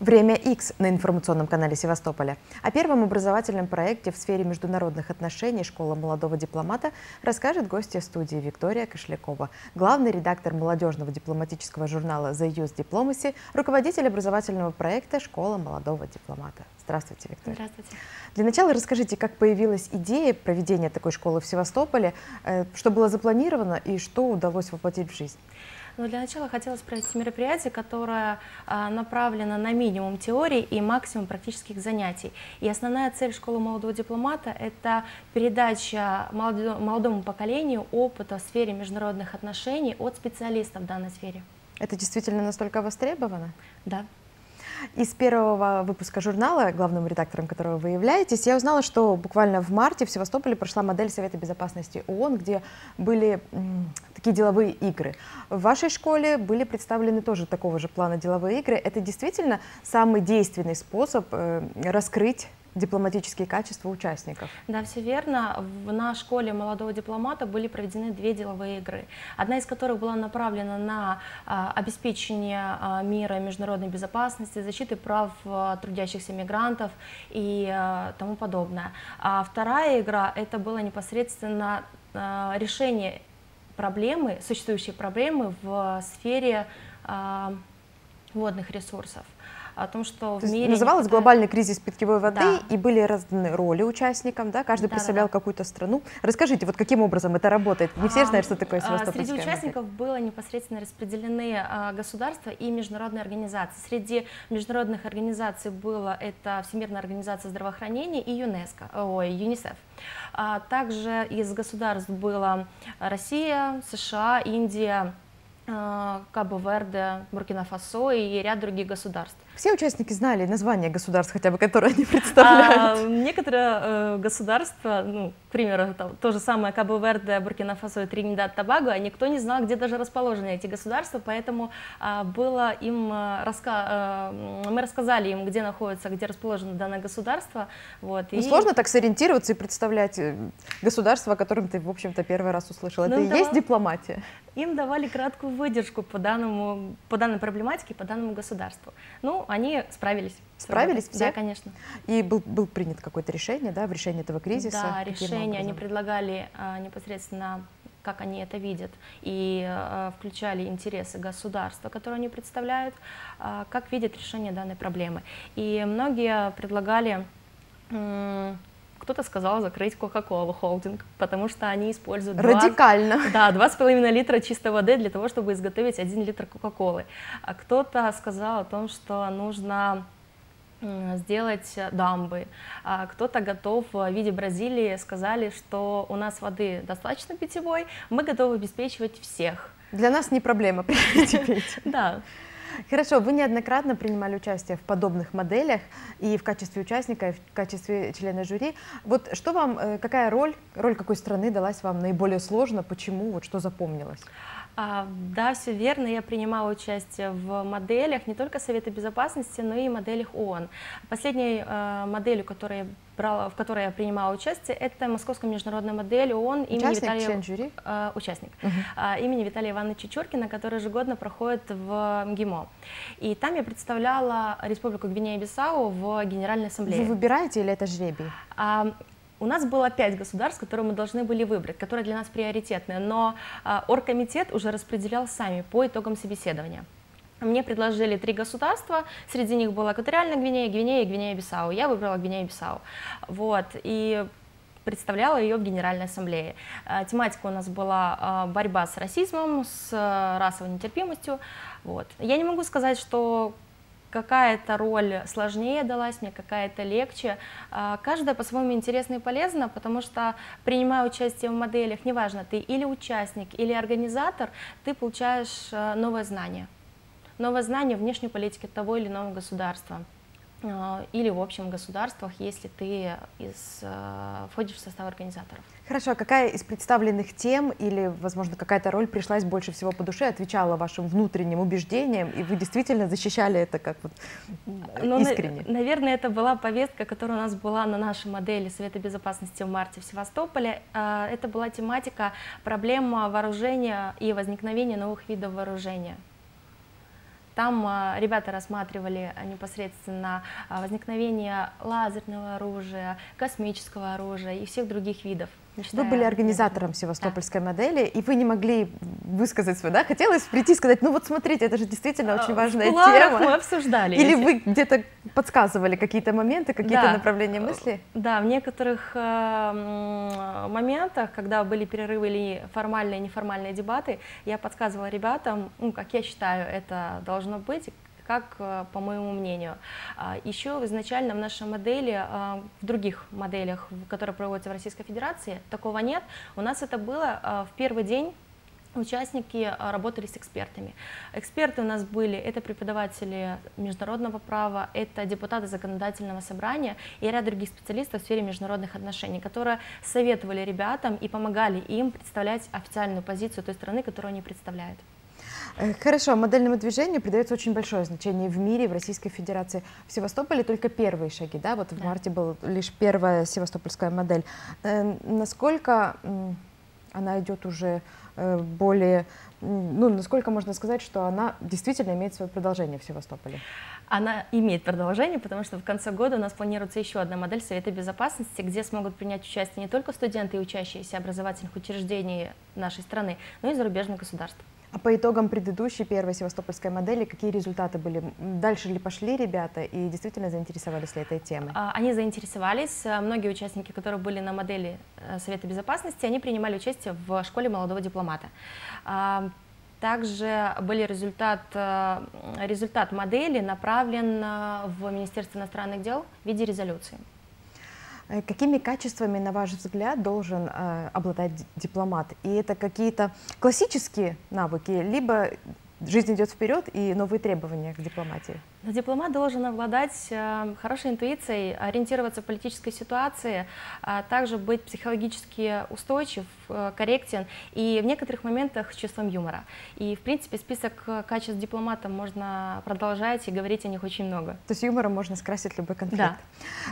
Время X на информационном канале Севастополя. О первом образовательном проекте в сфере международных отношений «Школа молодого дипломата» расскажет гостья студии Виктория Кошлякова, главный редактор молодежного дипломатического журнала The Youth Diplomacy, руководитель образовательного проекта «Школа молодого дипломата». Здравствуйте, Виктория. Здравствуйте. Для начала расскажите, как появилась идея проведения такой школы в Севастополе, что было запланировано и что удалось воплотить в жизнь. Ну, для начала хотелось провести мероприятие, которое направлено на минимум теории и максимум практических занятий. И основная цель школы молодого дипломата – это передача молодому поколению опыта в сфере международных отношений от специалистов в данной сфере. Это действительно настолько востребовано? Да. Из первого выпуска журнала, главным редактором которого вы являетесь, я узнала, что буквально в марте в Севастополе прошла модель Совета Безопасности ООН, где были такие деловые игры. В вашей школе были представлены тоже такого же плана деловые игры. Это действительно самый действенный способ раскрыть дипломатические качества участников? Да, все верно. На школе молодого дипломата были проведены две деловые игры, одна из которых была направлена на обеспечение мира, международной безопасности, защиты прав трудящихся мигрантов и тому подобное. А вторая игра – это было непосредственно решение проблемы, существующей проблемы в сфере водных ресурсов. О том, что в мире называлось глобальный кризис питьевой воды, да. И были разданы роли участникам, да? Каждый представлял какую-то страну. Расскажите, вот каким образом это работает? Не все знают, что такое севастопольская модель. Среди участников модель. было непосредственно распределены государства и международные организации. Среди международных организаций было это Всемирная организация здравоохранения и ЮНИСЕФ. Также из государств было Россия, США, Индия, Кабо-Верде, Буркина-Фасо и ряд других государств. Все участники знали название государств, хотя бы, которые они представляют? Некоторые государства, ну, к примеру, то же самое Кабо-Верде, Буркина-Фасо и Тринидад-Тобаго, никто не знал, где даже расположены эти государства, поэтому было им мы рассказали им, где находится, где расположено данное государство. Вот, и сложно так сориентироваться и представлять государство, о котором ты, в общем-то, первый раз услышала. Это и есть дипломатия? Им давали краткую выдержку по данной проблематике, по данному государству. Ну, они справились. Справились все? Да, конечно. И был принят какое-то решение, да, в решении этого кризиса? Да, решение они предлагали непосредственно, как они это видят, и включали интересы государства, которые они представляют, как видят решение данной проблемы. И многие предлагали... Кто-то сказал закрыть Кока-Колу холдинг, потому что они используют радикально. 2,5 литра чистой воды для того, чтобы изготовить 1 литр Кока-Колы. А кто-то сказал о том, что нужно сделать дамбы. А кто-то готов в виде Бразилии, сказали, что у нас воды достаточно питьевой, мы готовы обеспечивать всех. Для нас не проблема, приходите пить. Да. Хорошо, вы неоднократно принимали участие в подобных моделях и в качестве участника, и в качестве члена жюри. Вот что вам, какая роль какой страны далась вам наиболее сложно, почему, вот что запомнилось? Да, все верно, я принимала участие в моделях не только Совета Безопасности, но и моделях ООН. Последней моделью, в которой я принимала участие, это Московская международная модель ООН имени Виталия... жюри? Участник. Имени Виталия Ивановича Чуркина, который ежегодно проходит в МГИМО. И там я представляла Республику Гвинея-Бисау в Генеральной Ассамблее. Вы выбираете или это жребий? У нас было 5 государств, которые мы должны были выбрать, которые для нас приоритетные, но оргкомитет уже распределял сами по итогам собеседования. Мне предложили 3 государства, среди них была Экваториальная Гвинея, Гвинея и Гвинея-Бисау. Я выбрала Гвинея-Бисау. Вот, и представляла ее в Генеральной Ассамблее. Тематика у нас была борьба с расизмом, с расовой нетерпимостью. Вот. Я не могу сказать, что какая-то роль сложнее далась мне, какая-то легче. Каждая по-своему интересна и полезна, потому что, принимая участие в моделях, неважно, ты или участник, или организатор, ты получаешь новое знание. Новое знание внешней политики того или иного государства. Или в общем государствах, если ты входишь в состав организаторов. Хорошо, а какая из представленных тем или, возможно, какая-то роль пришлась больше всего по душе, отвечала вашим внутренним убеждениям, и вы действительно защищали это как вот искренне? Наверное, это была повестка, которая у нас была на нашей модели Совета Безопасности в марте в Севастополе. Это была тематика проблема вооружения и возникновения новых видов вооружения. Там ребята рассматривали непосредственно возникновение лазерного оружия, космического оружия и всех других видов. Вы были организатором севастопольской модели, и вы не могли высказать свой, да? Хотелось прийти и сказать, ну вот смотрите, это же действительно очень важная тема. Мы обсуждали. Или вы где-то подсказывали какие-то моменты, какие-то направления мысли? Да, в некоторых моментах, когда были перерывы или формальные и неформальные дебаты, я подсказывала ребятам, ну, как я считаю, это должно быть, как по моему мнению. Еще изначально в нашей модели, в других моделях, которые проводятся в Российской Федерации, такого нет. У нас это было в первый день. Участники работали с экспертами. Эксперты у нас были, это преподаватели международного права, это депутаты законодательного собрания и ряд других специалистов в сфере международных отношений, которые советовали ребятам и помогали им представлять официальную позицию той страны, которую они представляют. Хорошо, модельному движению придается очень большое значение в мире, в Российской Федерации. В Севастополе только первые шаги, да? Вот в марте была лишь первая севастопольская модель. Насколько она идет уже более, ну, насколько можно сказать, что она действительно имеет свое продолжение в Севастополе? Она имеет продолжение, потому что в конце года у нас планируется еще одна модель Совета Безопасности, где смогут принять участие не только студенты и учащиеся образовательных учреждений нашей страны, но и зарубежных государств. А по итогам предыдущей первой севастопольской модели какие результаты были? Дальше ли пошли ребята и действительно заинтересовались ли этой темой? Они заинтересовались. Многие участники, которые были на модели Совета Безопасности, они принимали участие в школе молодого дипломата. Также был результат модели направлен в Министерство иностранных дел в виде резолюции. Какими качествами, на ваш взгляд, должен обладать дипломат? И это какие-то классические навыки, либо жизнь идет вперед и новые требования к дипломатии? Дипломат должен обладать хорошей интуицией, ориентироваться в политической ситуации, а также быть психологически устойчив, корректен и в некоторых моментах с чувством юмора. И, в принципе, список качеств дипломата можно продолжать и говорить о них очень много. То есть юмором можно скрасить любой конфликт?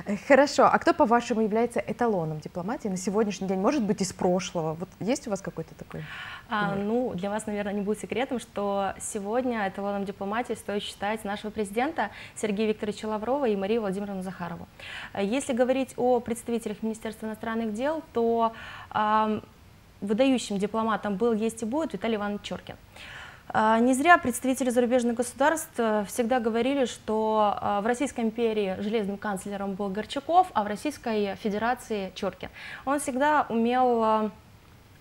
Да. Хорошо. А кто, по-вашему, является эталоном дипломатии на сегодняшний день? Может быть, из прошлого? Вот есть у вас какой-то такой? Ну, для вас, наверное, не будет секретом, что сегодня эталоном дипломатии стоит считать нашего президента Сергея Викторовича Лаврова и Марию Владимировну Захарову. Если говорить о представителях Министерства иностранных дел, то выдающим дипломатом был, есть и будет Виталий Иванович Чуркин. Не зря представители зарубежных государств всегда говорили, что в Российской империи железным канцлером был Горчаков, а в Российской Федерации Чуркин. Он всегда умел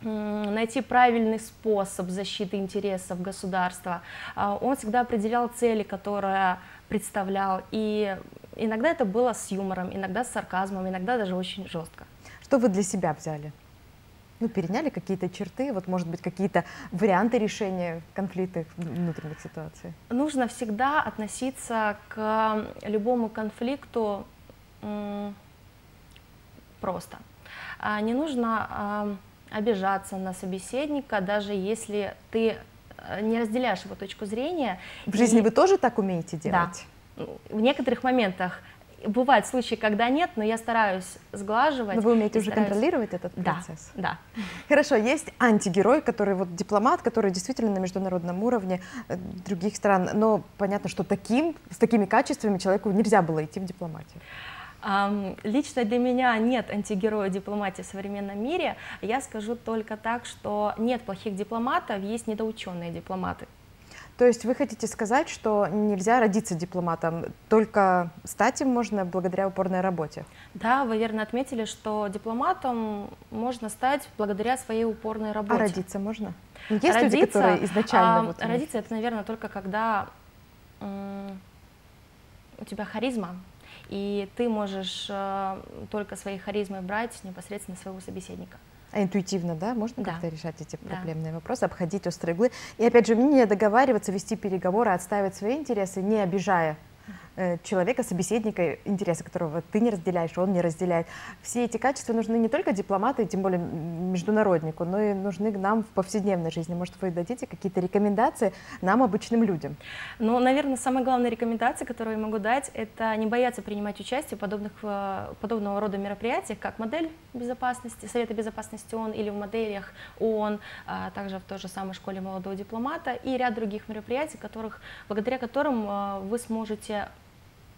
найти правильный способ защиты интересов государства. Он всегда определял цели, которые представлял, и иногда это было с юмором, иногда с сарказмом, иногда даже очень жестко. Что вы для себя взяли? Ну, переняли какие-то черты, вот, может быть, какие-то варианты решения конфликтов, внутренних ситуаций? Нужно всегда относиться к любому конфликту просто. Не нужно обижаться на собеседника, даже если ты не разделяешь его точку зрения. В жизни вы тоже так умеете делать? Да. В некоторых моментах бывают случаи, когда нет, но я стараюсь сглаживать. Но вы умеете уже контролировать этот процесс? Да. Хорошо, есть антигерой, который вот дипломат, который действительно на международном уровне других стран, но понятно, что с такими качествами человеку нельзя было идти в дипломатию. Лично для меня нет антигероя дипломатии в современном мире. Я скажу только так, что нет плохих дипломатов, есть недоученные дипломаты. То есть вы хотите сказать, что нельзя родиться дипломатом, только стать им можно благодаря упорной работе? Да, вы верно отметили, что дипломатом можно стать благодаря своей упорной работе. А родиться можно? Есть люди, которые изначально... Родиться это, наверное, только когда у тебя харизма, и ты можешь только своей харизмой брать непосредственно своего собеседника. А интуитивно, да, можно как-то решать эти проблемные вопросы, обходить острые углы. И опять же, умение договариваться, вести переговоры, отстаивать свои интересы, не обижая человека, собеседника, интересы которого ты не разделяешь, он не разделяет. Все эти качества нужны не только дипломату, и тем более международнику, но и нужны нам в повседневной жизни. Может, вы дадите какие-то рекомендации нам, обычным людям? Ну, наверное, самая главная рекомендация, которую я могу дать, это не бояться принимать участие в подобного рода мероприятиях, как модель безопасности, Совета безопасности ООН или в моделях ООН, также в той же самой школе молодого дипломата и ряд других мероприятий, благодаря которым вы сможете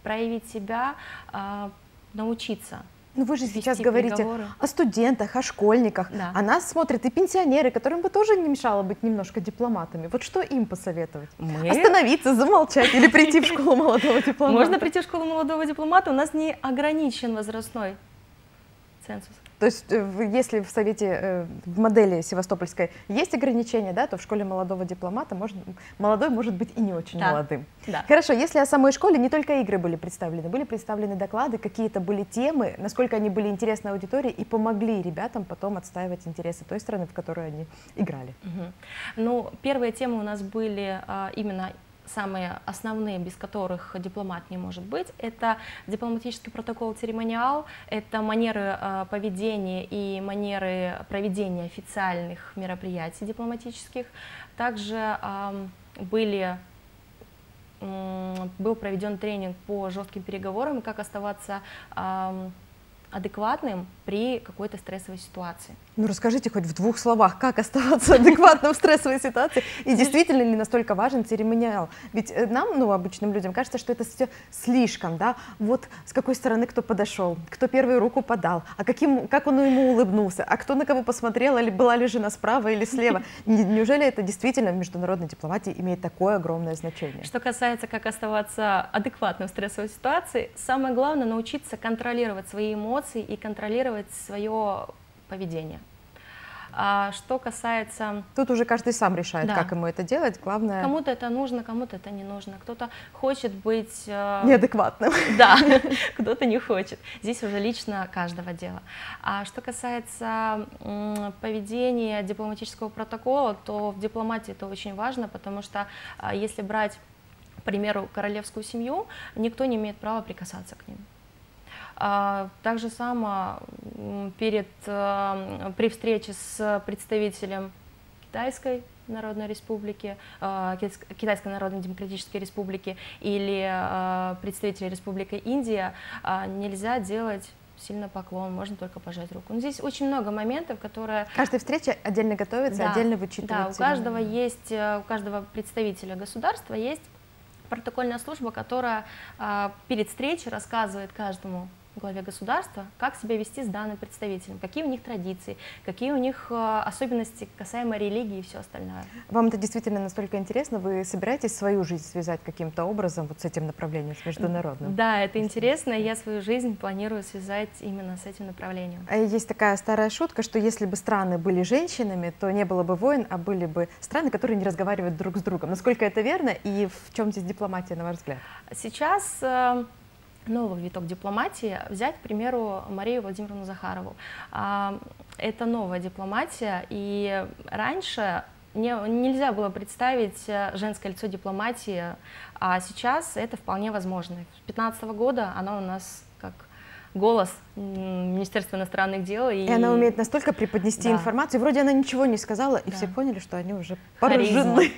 проявить себя, научиться. Ну вы же сейчас говорите о студентах, о школьниках, да. А нас смотрят и пенсионеры, которым бы тоже не мешало быть немножко дипломатами. Вот что им посоветовать? Остановиться, замолчать или прийти в школу молодого дипломата? Можно прийти в школу молодого дипломата, у нас не ограничен возрастной цензус. То есть, если в совете, в модели севастопольской есть ограничения, да, то в школе молодого дипломата молодой может быть и не очень молодым. Да. Хорошо, если о самой школе, не только игры были представлены доклады, какие-то были темы, насколько они были интересны аудитории и помогли ребятам потом отстаивать интересы той страны, в которой они играли. Ну, первые темы у нас были именно самые основные, без которых дипломат не может быть, это дипломатический протокол, церемониал, это манеры поведения и манеры проведения официальных мероприятий дипломатических. Также был проведен тренинг по жестким переговорам, как оставаться адекватным при какой-то стрессовой ситуации. Ну расскажите хоть в 2 словах, как оставаться адекватным в стрессовой ситуации, и действительно ли настолько важен церемониал? Ведь нам, ну, обычным людям, кажется, что это все слишком, да, вот с какой стороны кто подошел, кто первую руку подал, а как он ему улыбнулся, а кто на кого посмотрел, или была ли жена справа или слева. Неужели это действительно в международной дипломатии имеет такое огромное значение? Что касается, как оставаться адекватным в стрессовой ситуации, самое главное научиться контролировать свои эмоции и контролировать свое поведение. Что касается... Тут уже каждый сам решает, как ему это делать, главное... Кому-то это нужно, кому-то это не нужно. Кто-то хочет быть... неадекватным. Да, кто-то не хочет. Здесь уже лично каждого дело. А что касается поведения дипломатического протокола, то в дипломатии это очень важно, потому что если брать, к примеру, королевскую семью, никто не имеет права прикасаться к ним. Так же само при встрече с представителем Китайской Народной Республики, Китайской Народной Демократической Республики или представителя Республики Индия нельзя делать сильно поклон, можно только пожать руку. Но здесь очень много моментов, которые... Каждая встреча отдельно готовится, отдельно вычитывается. Да, у каждого представителя государства есть протокольная служба, которая перед встречей рассказывает каждому главе государства, как себя вести с данным представителем, какие у них традиции, какие у них особенности касаемо религии и все остальное. Вам это действительно настолько интересно? Вы собираетесь свою жизнь связать каким-то образом вот с этим направлением, с международным? Да, это интересно, и я свою жизнь планирую связать именно с этим направлением. Есть такая старая шутка, что если бы страны были женщинами, то не было бы войн, а были бы страны, которые не разговаривают друг с другом. Насколько это верно и в чем здесь дипломатия, на ваш взгляд? Сейчас новый виток дипломатии, взять, к примеру, Марию Владимировну Захарову. Это новая дипломатия, и раньше нельзя было представить женское лицо дипломатии, а сейчас это вполне возможно. С 2015 года она у нас как голос Министерства иностранных дел. И она умеет настолько преподнести информацию. Вроде она ничего не сказала, и все поняли, что они уже поражены.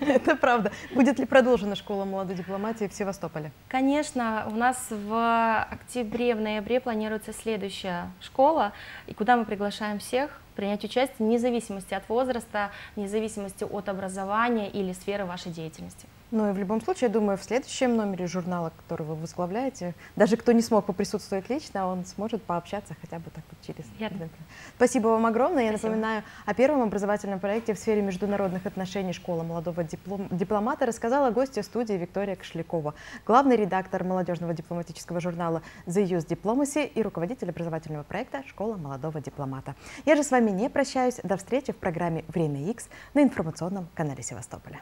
Это правда. Будет ли продолжена школа молодой дипломатии в Севастополе? Конечно. У нас в октябре, в ноябре планируется следующая школа, и куда мы приглашаем всех принять участие, вне зависимости от возраста, вне зависимости от образования или сферы вашей деятельности. Ну и в любом случае, я думаю, в следующем номере журнала, который вы возглавляете, даже кто не смог поприсутствовать лично, он сможет пообщаться хотя бы так вот через интернет. Спасибо вам огромное. Я напоминаю, о первом образовательном проекте в сфере международных отношений «Школа молодого дипломата» рассказала гостья студии Виктория Кошлякова, главный редактор молодежного дипломатического журнала The Youth Diplomacy и руководитель образовательного проекта «Школа молодого дипломата». Я же с вами не прощаюсь. До встречи в программе «Время X» на информационном канале Севастополя.